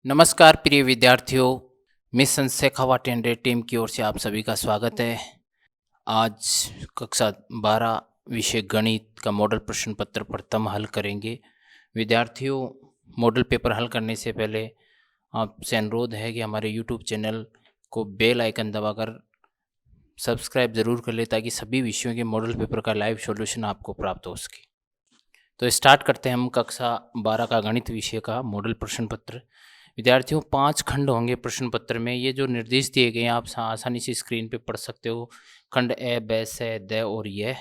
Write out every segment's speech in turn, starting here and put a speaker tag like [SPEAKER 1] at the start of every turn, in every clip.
[SPEAKER 1] नमस्कार प्रिय विद्यार्थियों, मिशन शेखावत एंड टीम की ओर से आप सभी का स्वागत है। आज कक्षा 12 विषय गणित का मॉडल प्रश्न पत्र प्रथम हल करेंगे। विद्यार्थियों, मॉडल पेपर हल करने से पहले आपसे अनुरोध है कि हमारे यूट्यूब चैनल को बेल आइकन दबाकर सब्सक्राइब ज़रूर कर ले ताकि सभी विषयों के मॉडल पेपर का लाइव सॉल्यूशन आपको प्राप्त हो सके। तो स्टार्ट करते हैं हम कक्षा 12 का गणित विषय का मॉडल प्रश्न पत्र। विद्यार्थियों, 5 खंड होंगे प्रश्न पत्र में। ये जो निर्देश दिए गए हैं आप आसानी से स्क्रीन पे पढ़ सकते हो। खंड ए, ब, से, द और यह।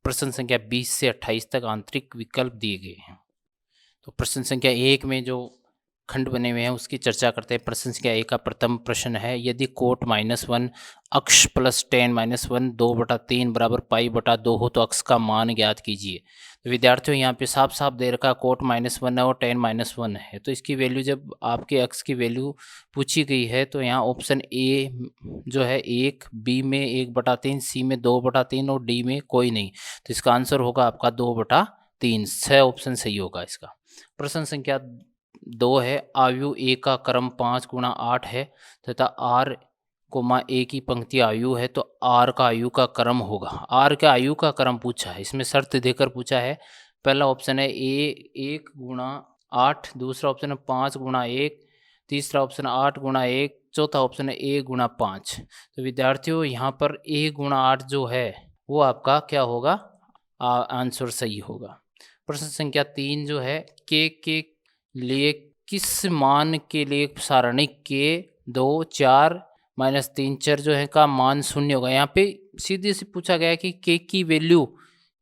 [SPEAKER 1] प्रश्न संख्या 20 से 28 तक आंतरिक विकल्प दिए गए हैं। तो प्रश्न संख्या 1 में जो खंड बने हुए हैं उसकी चर्चा करते हैं। प्रश्न संख्या 1 का प्रथम प्रश्न है, यदि कोट -1 अक्ष प्लस tan -1 2/3 बराबर π/2 हो तो अक्ष का मान ज्ञात कीजिए। तो विद्यार्थियों, यहाँ पे साफ साफ दे रखा कोट -1 है और tan -1 है। तो इसकी वैल्यू जब आपके अक्ष की वैल्यू पूछी गई है तो यहाँ ऑप्शन ए जो है 1, बी में 1/3, सी में 2/3 और डी में कोई नहीं। तो इसका आंसर होगा आपका 2/3। 6 ऑप्शन सही होगा इसका। प्रश्न संख्या 2 है, आयु ए का क्रम 5 × 8 है तथा आर कोमा ए की पंक्ति आयु है तो आर का आयु का क्रम होगा। आर का आयु का क्रम पूछा है, इसमें शर्त देकर पूछा है। पहला ऑप्शन है ए 1 × 8, दूसरा ऑप्शन है 5 × 1, तीसरा ऑप्शन 8 × 1, चौथा ऑप्शन है ए × 5। तो विद्यार्थियों, यहाँ पर ए × 8 जो है वो आपका क्या होगा, आंसर सही होगा। प्रश्न संख्या 3 जो है, के लिए किस मान के लिए सारणिक के 2, 4 -3 चर जो है का मान 0 होगा। यहाँ पे सीधे से पूछा गया है कि के की वैल्यू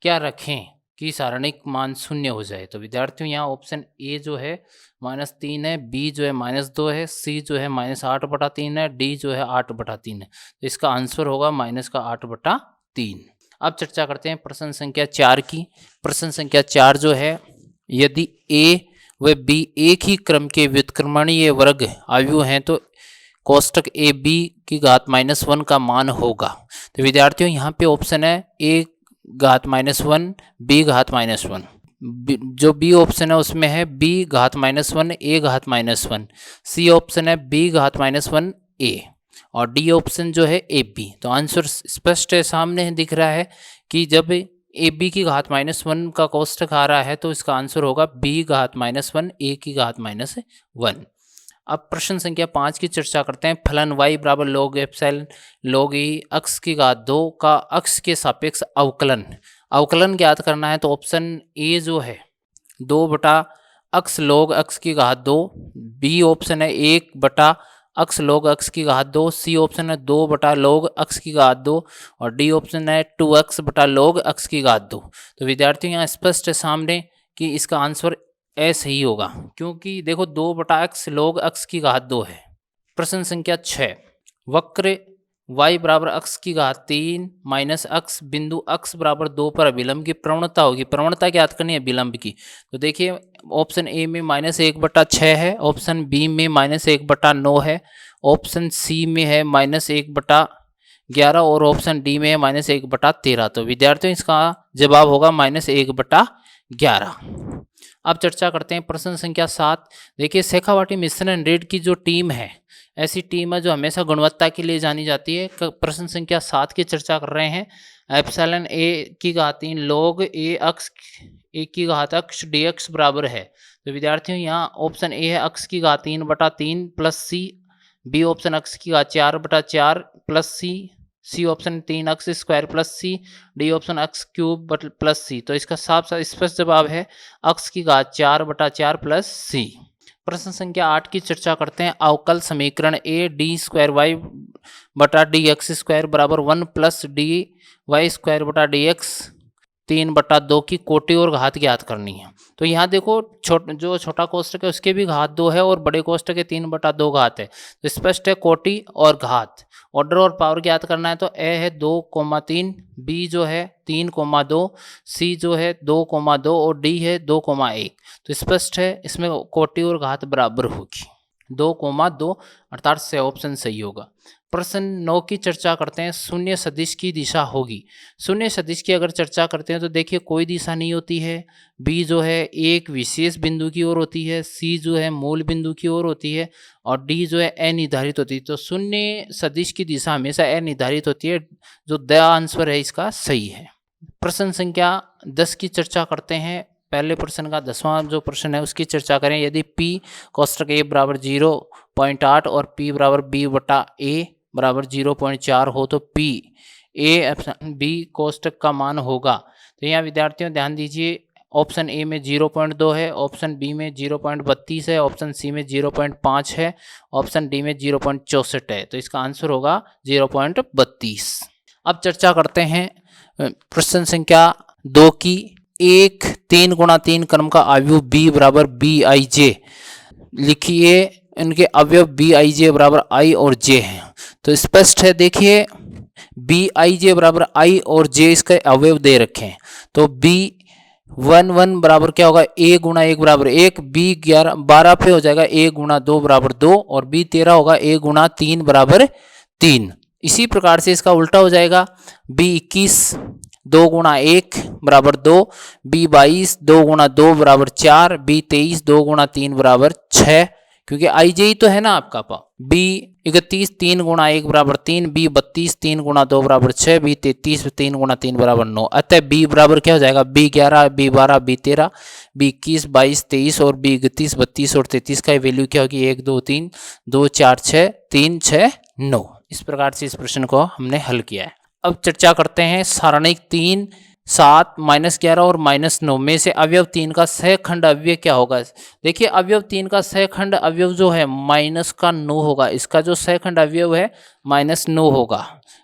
[SPEAKER 1] क्या रखें कि सारणिक मान 0 हो जाए। तो विद्यार्थियों, यहाँ ऑप्शन ए जो है -3 है, बी जो है -2 है, सी जो है -8/3 है, डी जो है 8/3 है। तो इसका आंसर होगा -8/3। अब चर्चा करते हैं प्रश्न संख्या 4 की। प्रश्न संख्या 4 जो है, यदि ए व बी एक ही क्रम के व्युत्क्रमणीय वर्ग आयु हैं तो कोष्टक ए बी की घात -1 का मान होगा। तो विद्यार्थियों, यहाँ पे ऑप्शन है ए घात -1, बी घात -1। जो बी ऑप्शन है उसमें है बी घात -1, ए घात -1। सी ऑप्शन है बी घात -1 ए और डी ऑप्शन जो है ए बी। तो आंसर स्पष्ट है, सामने दिख रहा है कि जब ए बी की घात -1 का कोष्टक आ रहा है तो इसका आंसर होगा बी घात -1 ए की घात -1। अब प्रश्न संख्या 5 की चर्चा करते हैं। फलन y बराबर log एप्सिलॉन log e अक्ष की घात 2 का अक्ष के सापेक्ष अवकलन ज्ञात करना है। तो ऑप्शन ए जो है 2 बटा अक्ष log अक्ष की घात 2, बी ऑप्शन है 1 बटा अक्ष log अक्ष की घात 2, सी ऑप्शन है 2 बटा log अक्ष की घात 2 और डी ऑप्शन है 2x बटा log अक्ष की घात 2। तो विद्यार्थियों, यहाँ स्पष्ट है सामने कि इसका आंसर ए सही होगा, क्योंकि देखो 2 बटा अक्ष log अक्ष की घात 2 है। प्रश्न संख्या 6, वक्र y बराबर अक्ष की घात 3 माइनस अक्ष बिंदु अक्ष बराबर 2 पर अभिलंब की प्रवणता होगी। प्रवणता ज्ञात करनी है विलंब की। तो देखिए, ऑप्शन ए में -1/6 है, ऑप्शन बी में -1/9 है, ऑप्शन सी में है -1/11 और ऑप्शन डी में है -1/13। तो विद्यार्थियों, इसका जवाब होगा -1/11। अब चर्चा करते हैं प्रश्न संख्या 7। देखिए, शेखावाटी मिशन एंड रेड की जो टीम है, ऐसी टीम है जो हमेशा गुणवत्ता के लिए जानी जाती है। प्रश्न संख्या 7 की चर्चा कर रहे हैं। एप्सिलॉन ए की घात 3 log ए अक्ष ए की घात अक्ष dx बराबर है। तो विद्यार्थियों, यहाँ ऑप्शन ए है अक्ष की घात 3/3 प्लस सी, बी ऑप्शन अक्ष की घात 4/4 प्लस सी, सी ऑप्शन 3 अक्ष स्क्वायर प्लस सी, डी ऑप्शन अक्ष क्यूब प्लस सी। तो इसका साफ साफ स्पष्ट जवाब है अक्ष की घात 4/4 प्लस सी। प्रश्न संख्या 8 की चर्चा करते हैं। अवकल समीकरण ए डी स्क्वायर वाई बटा डी एक्स स्क्वायर बराबर 1 प्लस डी वाई स्क्वायर बटा डी एक्स 3/2 की कोटि और घात ज्ञात करनी है। तो यहाँ देखो, जो छोटा कोष्टक है उसके भी घात 2 है और बड़े कोष्टक के 3/2 घात है। तो स्पष्ट है कोटि और घात। ऑर्डर और पावर ज्ञात करना है। तो ए है 2,3, बी जो है 3,2, सी जो है 2,2 और डी है 2,1। तो स्पष्ट है इसमें कोटि और घात बराबर होगी 2,2, अर्थात से ऑप्शन सही होगा। प्रश्न 9 की चर्चा करते हैं। शून्य सदिश की दिशा होगी। शून्य सदिश की अगर चर्चा करते हैं तो देखिए कोई दिशा नहीं होती है। बी जो है एक विशेष बिंदु की ओर होती है, सी जो है मूल बिंदु की ओर होती है और डी जो है अनिर्धारित होती है। तो शून्य सदिश की दिशा हमेशा अनिर्धारित होती है, जो द आंसर है इसका सही है। प्रश्न संख्या 10 की चर्चा करते हैं। पहले प्रश्न का 10वां जो प्रश्न है उसकी चर्चा करें। यदि P कोष्टक A बराबर 0.8 और P बराबर B बटा A बराबर 0.4 हो तो P A B कोष्टक का मान होगा। तो यहाँ विद्यार्थियों ध्यान दीजिए, ऑप्शन ए में 0.2 है, ऑप्शन बी में 0.32 है, ऑप्शन सी में 0.5 है, ऑप्शन डी में 0.64 है। तो इसका आंसर होगा 0.32। अब चर्चा करते हैं प्रश्न संख्या 2 की। एक 3 गुणा 3 क्रम का अवयव b बराबर बी आई जे लिखिए। इनके अवयव बी आई जे बराबर आई और जे हैं। तो स्पष्ट है, देखिए बी आई जे बराबर आई और जे इसके अवयव दे रखे हैं। तो बी 1 बराबर क्या होगा, a गुणा 1 बराबर 1, बी 12 पे हो जाएगा a गुणा 2 बराबर 2 और बी 13 होगा a गुणा 3 बराबर 3। इसी प्रकार से इसका उल्टा हो जाएगा, बी 21 2 गुणा 1 बराबर 2, बी 22 2 गुणा 2 बराबर 4, बी 23 2 गुणा 3 बराबर 6, क्योंकि आई जे ही तो है ना आपका पाव। बी 31 3 गुणा 1 बराबर 3, बी 32 3 गुणा 2 बराबर 6, बी 33 3 गुणा 3 बराबर 9। अतः बी बराबर क्या हो जाएगा, बी 11 बी 12 बी 13 बी 21 22 23 और बी 31 32 और 33 का वैल्यू क्या होगी, 1 2 3 2 4 6 3 6 9। इस प्रकार से इस प्रश्न को हमने हल किया है। अब चर्चा करते हैं सारणिक 3 7 -11 और -9 में से अवयव 3 का सहखंड अवयव क्या होगा। देखिए अवयव 3 का सहखंड अवयव जो है -9 होगा। इसका जो सहखंड अवयव है -9 होगा।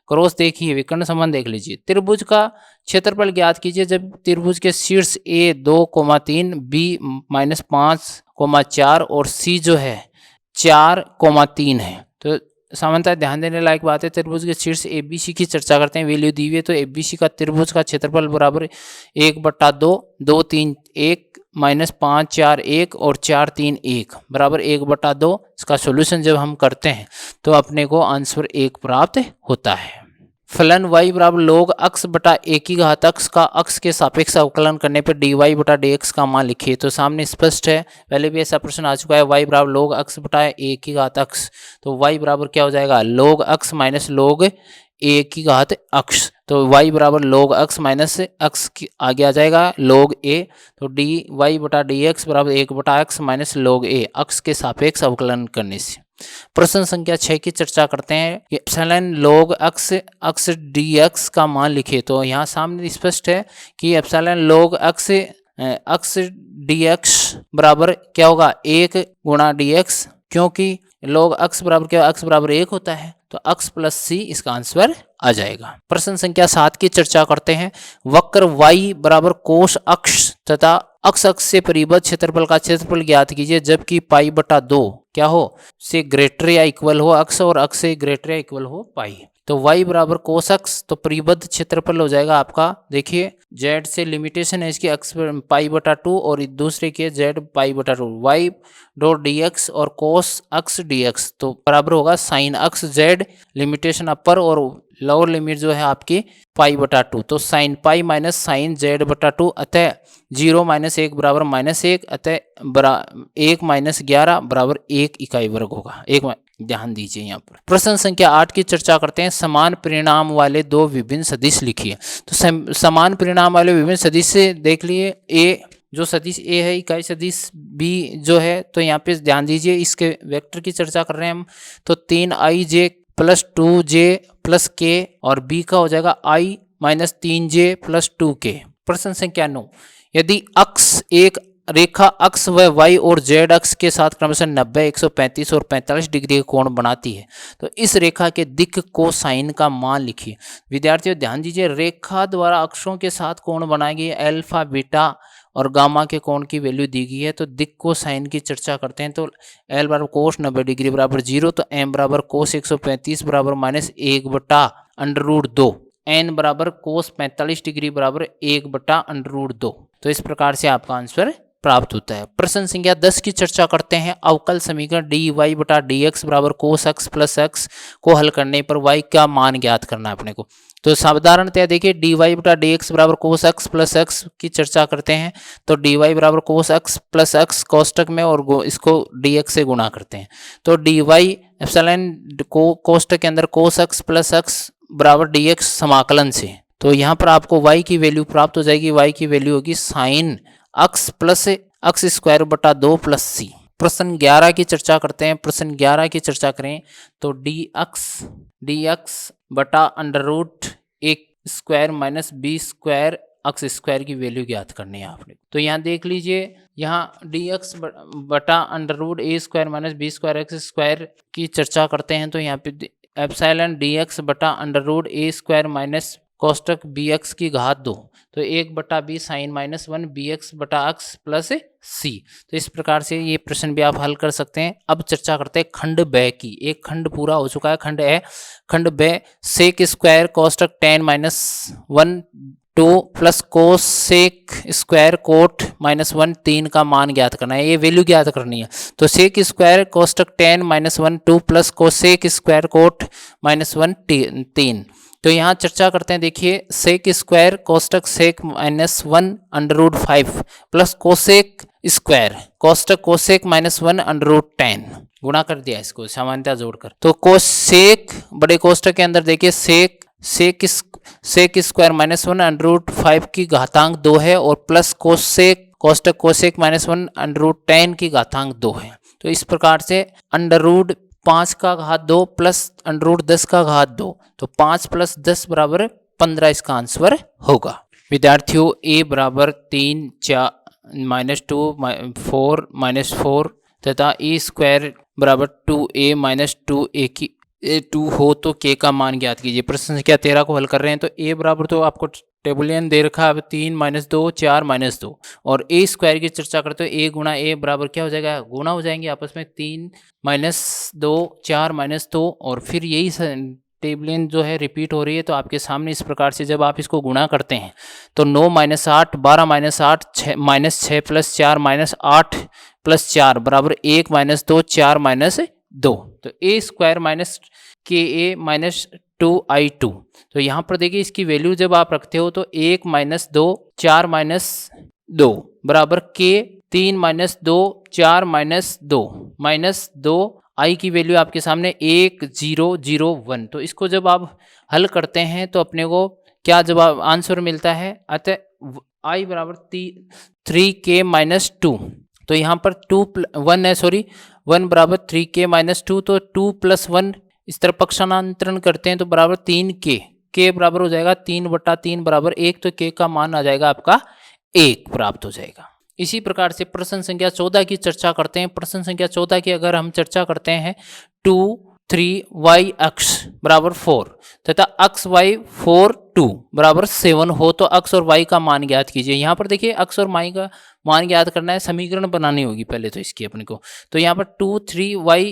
[SPEAKER 1] क्रॉस देखिए, विकर्ण संबंध देख लीजिए। त्रिभुज का क्षेत्रफल ज्ञात कीजिए जब त्रिभुज के शीर्ष A 2,3 B -5, 4 और C जो है 4,3 है। तो सामान्यतः ध्यान देने लायक बात है, त्रिभुज के शीर्ष ABC की चर्चा करते हैं। वैल्यू दी हुई है तो ABC का त्रिभुज का क्षेत्रफल बराबर 1/2 2 3 1 -5 4 1 और 4 3 1 बराबर 1/2। इसका सॉल्यूशन जब हम करते हैं तो अपने को आंसर 1 प्राप्त होता है। फलन y बराबर log x बटा a की घात x का x के सापेक्ष अवकलन करने पर dy बटा dx का मान लिखिए। तो सामने स्पष्ट है, पहले भी ऐसा प्रश्न आ चुका है। y बराबर log x बटा a की घात x, तो y बराबर क्या हो जाएगा, log x minus log a की घात x। तो y बराबर log x माइनस x आगे आ जाएगा log a। तो dy बटा dx बराबर 1/x minus log a, x के सापेक्ष अवकलन करने से। प्रश्न संख्या 6 की चर्चा करते हैं कि एप्सिलॉन log x dx का मान लिखे। तो यहाँ सामने स्पष्ट है कि एप्सिलॉन log x dx बराबर क्या होगा, 1 गुणा dx, क्योंकि log x बराबर क्या, x बराबर 1 होता है। तो x प्लस c इसका आंसर आ जाएगा। प्रश्न संख्या 7 की चर्चा करते हैं। वक्र y बराबर कोस अक्ष तथा अक्ष अक्ष से परिबद्ध क्षेत्रफल का क्षेत्रफल ज्ञात कीजिए जबकि पाई बटा 2 क्या हो, से ग्रेटर या इक्वल हो अक्ष और अक्ष से ग्रेटर या इक्वल हो पाई। तो y बराबर कोस अक्ष, तो परिबद्ध क्षेत्रफल हो जाएगा आपका, देखिए z से लिमिटेशन है इसकी अक्ष पाई बटा 2 और दूसरे के z पाई बटा 2, y डॉट dx और कोस अक्ष dx तो बराबर होगा साइन अक्ष z, लिमिटेशन अपर और लोअर लिमिट जो है आपकी पाई बटा 2। तो sine pi minus sine z बटा 2, अतः 0 - 1 बराबर -1, अतः 1 - 11 बराबर 1 इकाई वर्ग होगा। ध्यान दीजिए यहाँ पर। प्रश्न संख्या 8 की चर्चा करते हैं। समान परिणाम वाले दो विभिन्न सदिश लिखिए। तो समान परिणाम वाले विभिन्न सदिश से देख लिए, ए जो सदिश ए है इकाई सदिश बी जो है, तो यहाँ पे ध्यान दीजिए इसके वेक्टर की चर्चा कर रहे हैं हम। तो 3ij + 2j + k और b का हो जाएगा i - 3j + 2k। प्रश्न संख्या 9, यदि अक्ष एक रेखा अक्ष व y और z अक्ष के साथ क्रमशः 90, 135 और 45 डिग्री का कोण बनाती है तो इस रेखा के दिक् कोसाइन का मान लिखिए। विद्यार्थियों ध्यान दीजिए, रेखा द्वारा अक्षों के साथ कोण बनाई गई अल्फा बीटा और गामा के कोण की वैल्यू दी गई है। तो दिक् कोसाइन की चर्चा करते हैं। तो l बराबर कोस 90 डिग्री बराबर 0, तो m बराबर कोस 135 बराबर -1/√2, n बराबर कोस 45 डिग्री बराबर 1/√2। तो इस प्रकार से आपका आंसर प्राप्त होता है। प्रश्न संख्या 10 की चर्चा करते हैं। अवकल समीकरण डी वाई बटा डी एक्स बराबर कोस एक्स प्लस एक्स को हल करने पर वाई का मान ज्ञात करना है अपने को। तो साधारणतया देखिए डी वाई बटा डी एक्स बराबर कोस एक्स प्लस एक्स की चर्चा करते हैं। तो डी वाई बराबर कोस एक्स प्लस एक्स कोष्टक में और इसको डी एक्स से गुणा करते हैं। तो डी वाई एप्सिलॉन को कोष्टक के अंदर कोस एक्स प्लस एक्स बराबर डी एक्स समाकलन से, तो यहाँ पर आपको y की वैल्यू प्राप्त हो जाएगी। y की वैल्यू होगी sine x plus X square बटा 2 प्लस सी। प्रश्न 11 की चर्चा करते हैं। प्रश्न 11 की चर्चा करें तो डी एक्स बटा under root A square minus B square X square की वैल्यू ज्ञात करनी है आपने। तो यहाँ देख लीजिए, यहाँ डी एक्स बटा under root A square minus B square X square की चर्चा करते हैं। तो यहाँ पे एप्सिलॉन डी एक्स बटा under root A square minus कोष्टक बी एक्स की घात 2, तो 1 बटा B sine minus 1 B x बटा एक्स प्लस सी। तो इस प्रकार से ये प्रश्न भी आप हल कर सकते हैं। अब चर्चा करते हैं खंड ब की। एक खंड पूरा हो चुका है, खंड ए। खंड ब सेक स्क्वायर कोष्टक tan minus 1 2 plus cosec square cot minus 1 3 का मान ज्ञात करना है, ये वैल्यू ज्ञात करनी है। तो सेक स्क्वायर कोष्टक tan minus 1 2 plus cosec square cot minus 1 3। तो यहाँ चर्चा करते हैं। देखिए सेक स्क्वायर कोष्टक sec minus 1 under root 5 plus cosec square कोष्टक कोसेक माइनस 1 अंडर रूट 10 गुणा कर दिया इसको सामान्यता जोड़कर। तो कोसेक बड़े कोष्टक के अंदर देखिए sec square minus 1 under root 5 की घातांक 2 है और प्लस कोसेक कोष्टक कोसेक माइनस 1 अंडर रूट 10 की घातांक 2 है। तो इस प्रकार से अंडर रूट 5 का घात 2 प्लस अंडर रूट 10 का घात 2, तो 5 प्लस 10 बराबर 15 इसका आंसर होगा। विद्यार्थियों ए बराबर 3 4 माइनस 2 4 माइनस 4 तथा ए स्क्वायर बराबर 2a माइनस 2a की 2 हो तो k का मान ज्ञात कीजिए। प्रश्न संख्या 13 को हल कर रहे हैं। तो a बराबर तो आपको टेबुलियन दे रखा है 3 माइनस 2 4 माइनस 2 और a स्क्वायर की चर्चा करते हो a गुणा a बराबर क्या हो जाएगा, गुणा हो जाएंगे आपस में 3 माइनस 2 4 माइनस 2 और फिर यही टेबुलियन जो है रिपीट हो रही है। तो आपके सामने इस प्रकार से जब आप इसको गुणा करते हैं तो 9 minus 8 12 minus 8 6 minus 6 plus 4 minus 8 plus 4 बराबर 1 माइनस 2 4 माइनस 2। तो a स्क्वायर माइनस के ए माइनस 2i2। तो यहाँ पर देखिए इसकी वैल्यू जब आप रखते हो तो 1 माइनस 2 4 माइनस 2 बराबर के 3 माइनस 2 4 माइनस 2 माइनस 2 आई की वैल्यू आपके सामने 1 0 0 1। तो इसको जब आप हल करते हैं तो अपने को क्या जवाब आंसर मिलता है, अतः आई बराबर 3k माइनस 2। तो यहाँ पर 1 बराबर 3k माइनस 2, तो 2 प्लस 1 इस तरह पक्षांतरण करते हैं तो बराबर 3k, k बराबर हो जाएगा 3 बटा 3 बराबर 1। तो k का मान आ जाएगा आपका 1 प्राप्त हो जाएगा। इसी प्रकार से प्रश्न संख्या 14 की चर्चा करते हैं। प्रश्न संख्या 14 की अगर हम चर्चा करते हैं 2 3 y x बराबर 4 तथा x y 4 2 बराबर 7 हो तो x और y का मान ज्ञात कीजिए। यहाँ पर देखिए x और y का मान ज्ञात करना है, समीकरण बनानी होगी पहले तो इसकी अपने को। तो यहाँ पर 2 3 y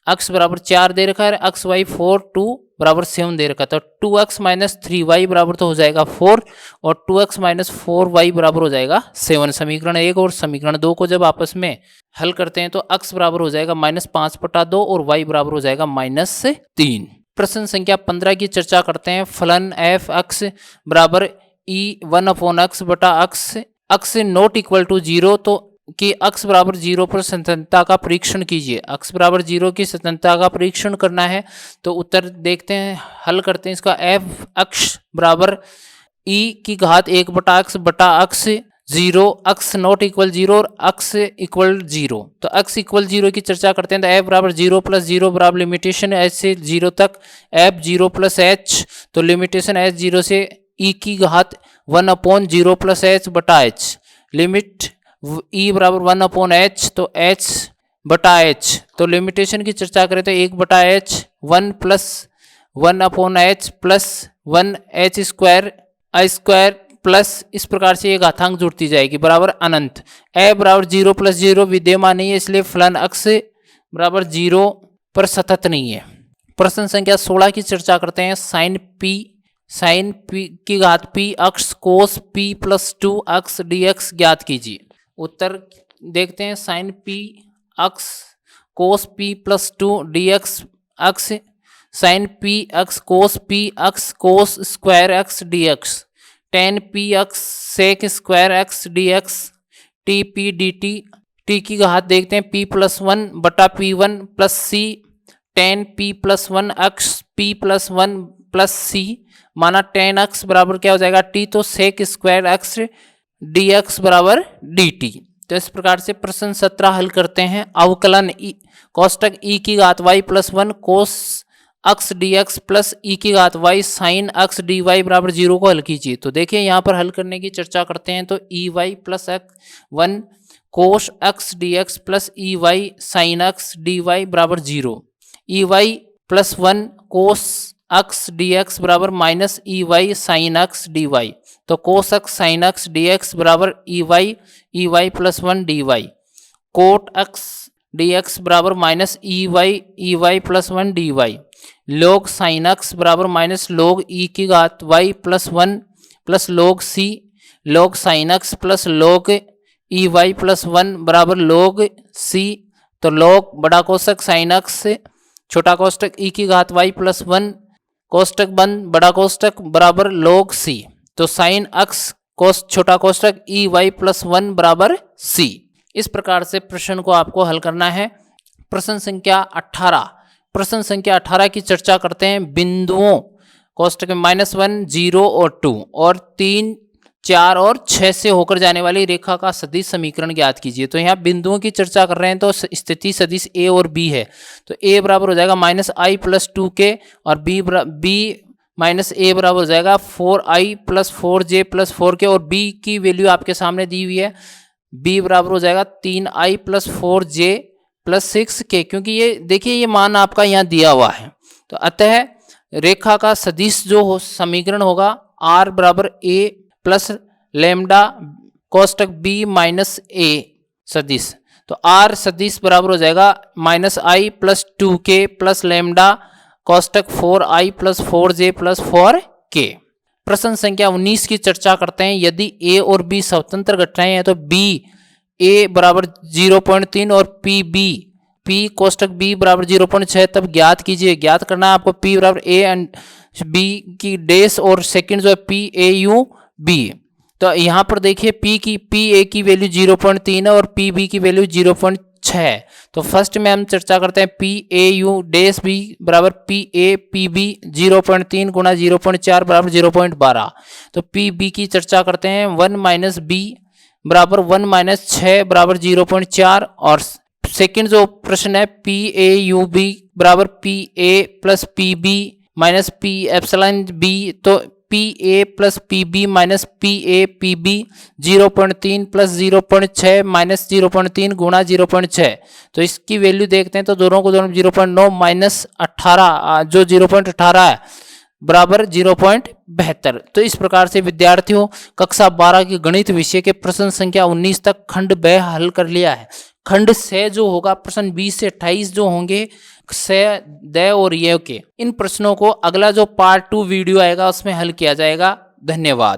[SPEAKER 1] x बराबर 4 दे रखा है, x y 4 2 बराबर 7 दे रखा। तो 2x माइनस 3y बराबर तो हो जाएगा 4 और 2x माइनस 4y बराबर हो जाएगा 7। समीकरण 1 और समीकरण 2 को जब आपस में हल करते हैं तो x बराबर हो जाएगा माइनस 5 बटा 2 और y बराबर हो जाएगा माइनस 3। प्रश्न संख्या 15 की चर्चा करते हैं। फलन एफ एक्स बराबर ई 1/x बटा x नॉट इक्वल टू 0 तो कि x बराबर 0 पर स्वतंत्रता का परीक्षण कीजिए। x बराबर 0 की स्वतंत्रता का परीक्षण करना है तो उत्तर देखते हैं, हल करते हैं इसका। एफ एक्स बराबर e की घात 1 बटा x 0 x नॉट इक्वल 0 और x इक्वल 0। तो x इक्वल 0 की चर्चा करते हैं तो f बराबर 0 प्लस 0 बराबर लिमिटेशन h से 0 तक f 0 प्लस h, तो लिमिटेशन h 0 से e की घात 1/0 प्लस h बटा h, लिमिट e बराबर 1/h तो h बटा h। तो लिमिटेशन की चर्चा करें तो 1 बटा h 1 plus 1/h plus 1 h square I square plus इस प्रकार से ये घातांक जुड़ती जाएगी बराबर अनंत। a बराबर 0 प्लस 0 विद्यमान नहीं है, इसलिए फलन x बराबर 0 पर सतत नहीं है। प्रश्न संख्या 16 की चर्चा करते हैं। साइन p की घात p x cos p plus 2x dx ज्ञात कीजिए। उत्तर देखते हैं। Sine P X cos P plus 2 D X X, sine P X cos P X cos square X D X, tan P X sec square X D X, T P D T, T की घात देखते हैं P plus 1 बटा P 1 plus C, tan P plus 1 X P plus 1 plus सी, माना tan X बराबर क्या हो जाएगा टी, तो sec square X D x बराबर डी टी। तो इस प्रकार से प्रश्न 17 हल करते हैं। अवकलन कोष्टक ई की घात Y plus 1 cos x D x plus E की घात Y sine x D Y बराबर 0 को हल कीजिए। तो देखिए यहाँ पर हल करने की चर्चा करते हैं। तो ई y plus x 1 cos x D x plus e y sine x D Y बराबर 0, e y plus 1 cos x D x बराबर minus e y sine x D y, तो cos x sine x D x बराबर e y plus 1 d y, cot x D x बराबर minus e y plus 1 d y, log sine x बराबर minus log e की घात Y plus 1 plus लोग सी, लोग sine x plus लोग ई y plus 1 बराबर लोग सी, तो लोग बड़ा कोष्टक साइन एक्स से छोटा कोष्टक ई की घात वाई प्लस 1 कोष्टक बंद बड़ा कोष्टक बराबर लोग सी, तो साइन एक्स छोटा कोष्टक ई वाई प्लस 1 बराबर सी। इस प्रकार से प्रश्न को आपको हल करना है। प्रश्न संख्या 18, प्रश्न संख्या 18 की चर्चा करते हैं। बिंदुओं कोष्टक में -1 0 और 2 और 3 4 और 6 से होकर जाने वाली रेखा का सदिश समीकरण ज्ञात कीजिए। तो यहाँ बिंदुओं की चर्चा कर रहे हैं, तो स्थिति सदिश ए और बी है, तो ए बराबर हो जाएगा -i प्लस 2k और बी माइनस ए बराबर हो जाएगा 4i plus 4j plus 4k, और b की वैल्यू आपके सामने दी हुई है, b बराबर हो जाएगा 3i plus 4j plus 6k, क्योंकि ये देखिए ये मान आपका यहाँ दिया हुआ है। तो अतः रेखा का सदिश जो हो समीकरण होगा r बराबर a प्लस लेमडा कोष्टक b माइनस a सदिश, तो r सदिश बराबर हो जाएगा -i plus 2k plus lambda कोष्टक 4i plus 4j plus 4k। प्रश्न संख्या 19 की चर्चा करते हैं। यदि a और b स्वतंत्र घटनाएं हैं तो b a बराबर 0.3 और p कोष्टक b बराबर 0.6 तब ज्ञात कीजिए। ज्ञात करना है आपको p बराबर a एंड b की डैश और सेकंड जो है p a u b। तो यहाँ पर देखिए p a की वैल्यू 0.3 है और p b की वैल्यू 0.6 है। तो फर्स्ट में हम चर्चा करते हैं P A U dash B बराबर पी ए पी बी 0.3 गुणा 0.4 बराबर 0.12। तो पी बी की चर्चा करते हैं 1 माइनस बी बराबर 1 माइनस 6 बराबर 0.4, और सेकंड जो प्रश्न है पी ए यू बी बराबर P A plus P B minus P epsilon B, तो P A plus P B minus P A P B 0.3 plus 0.6 minus 0.3 गुणा 0.6। तो इसकी वैल्यू देखते हैं, तो दोनों को दोनों 0.9 माइनस 18 जो 0.18 है बराबर 0.72। तो इस प्रकार से विद्यार्थियों कक्षा 12 के गणित विषय के प्रश्न संख्या 19 तक खंड ब हल कर लिया है। खंड से जो होगा प्रश्न 20 से 28 जो होंगे से द और ये के, इन प्रश्नों को अगला जो पार्ट 2 वीडियो आएगा उसमें हल किया जाएगा। धन्यवाद।